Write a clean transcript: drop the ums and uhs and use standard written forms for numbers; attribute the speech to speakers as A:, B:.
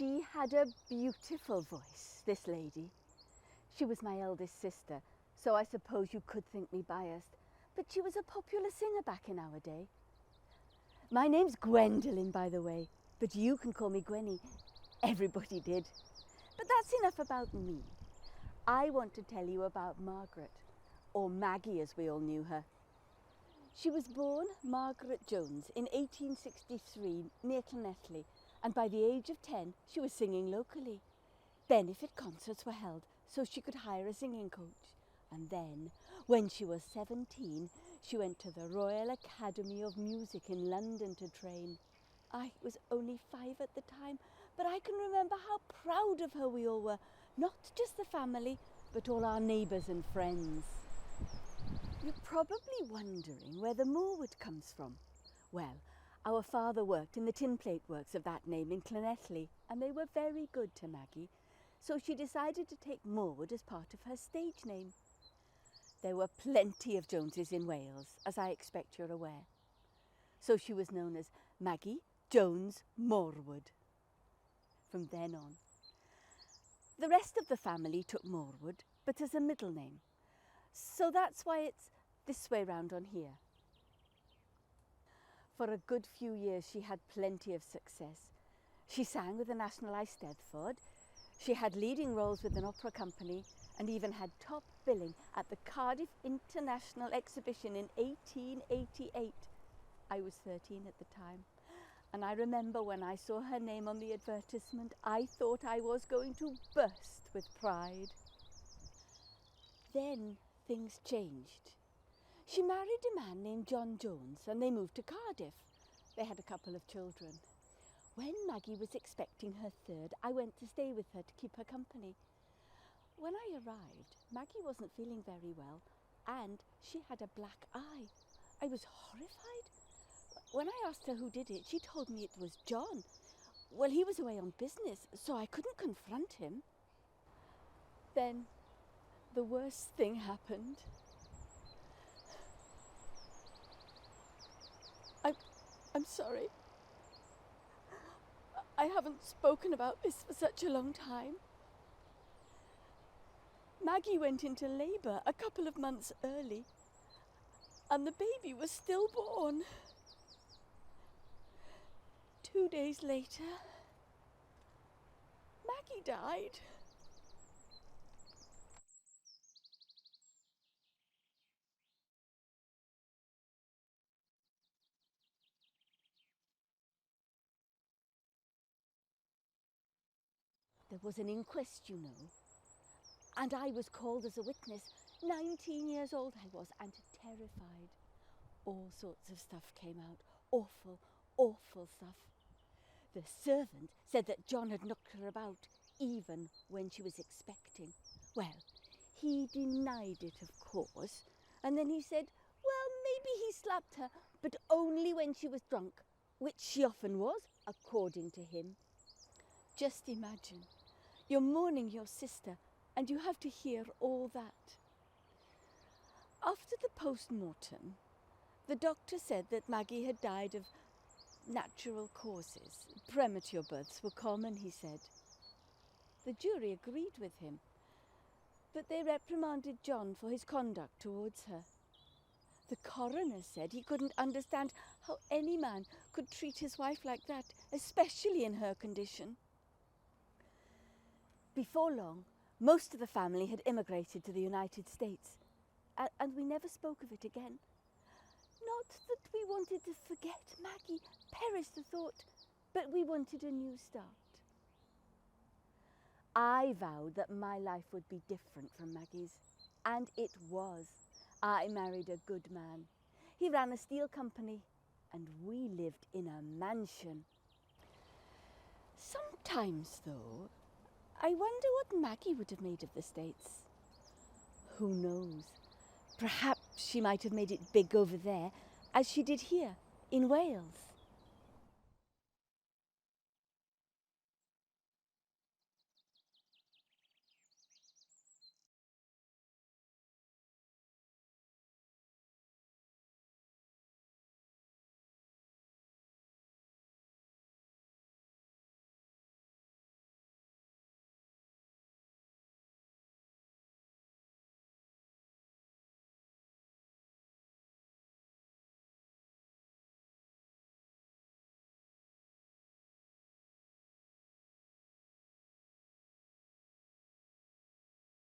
A: She had a beautiful voice, this lady. She was my eldest sister, so I suppose you could think me biased, but she was a popular singer back in our day. My name's Gwendolyn, by the way, but you can call me Gwennie. Everybody did. But that's enough about me. I want to tell you about Margaret, or Maggie as we all knew her. She was born Margaret Jones in 1863 near Llanelli, and by the age of 10 she was singing locally. Benefit concerts were held so she could hire a singing coach. And then, when she was 17, she went to the Royal Academy of Music in London to train. I was only 5 at the time, but I can remember how proud of her we all were. Not just the family, but all our neighbours and friends. You're probably wondering where the Morewood comes from. Well, our father worked in the tinplate works of that name in Llanelli, and they were very good to Maggie, so she decided to take Morewood as part of her stage name. There were plenty of Joneses in Wales, as I expect you're aware. So she was known as Maggie Jones-Morewood from then on. The rest of the family took Morewood, but as a middle name. So that's why it's this way round on here. For a good few years she had plenty of success. She sang with the National Eisteddfod, she had leading roles with an opera company, and even had top billing at the Cardiff International Exhibition in 1888. I was 13 at the time, and I remember when I saw her name on the advertisement, I thought I was going to burst with pride. Then things changed. She married a man named John Jones, and they moved to Cardiff. They had a couple of children. When Maggie was expecting her third, I went to stay with her to keep her company. When I arrived, Maggie wasn't feeling very well, and she had a black eye. I was horrified. When I asked her who did it, she told me it was John. Well, he was away on business, so I couldn't confront him. Then the worst thing happened. I'm sorry. I haven't spoken about this for such a long time. Maggie went into labour a couple of months early, and the baby was stillborn. 2 days later, Maggie died. There was an inquest, you know, and I was called as a witness. 19 years old I was, and terrified. All sorts of stuff came out. Awful, awful stuff. The servant said that John had knocked her about, even when she was expecting. Well, he denied it, of course, and then he said, well, maybe he slapped her, but only when she was drunk, which she often was, according to him. Just imagine, you're mourning your sister, and you have to hear all that. After the post-mortem, the doctor said that Maggie had died of natural causes. Premature births were common, he said. The jury agreed with him, but they reprimanded John for his conduct towards her. The coroner said he couldn't understand how any man could treat his wife like that, especially in her condition. Before long, most of the family had immigrated to the United States, and we never spoke of it again. Not that we wanted to forget Maggie, perish the thought, but we wanted a new start. I vowed that my life would be different from Maggie's, and it was. I married a good man. He ran a steel company, and we lived in a mansion. Sometimes, though, I wonder what Maggie would have made of the States. Who knows? Perhaps she might have made it big over there, as she did here, in Wales.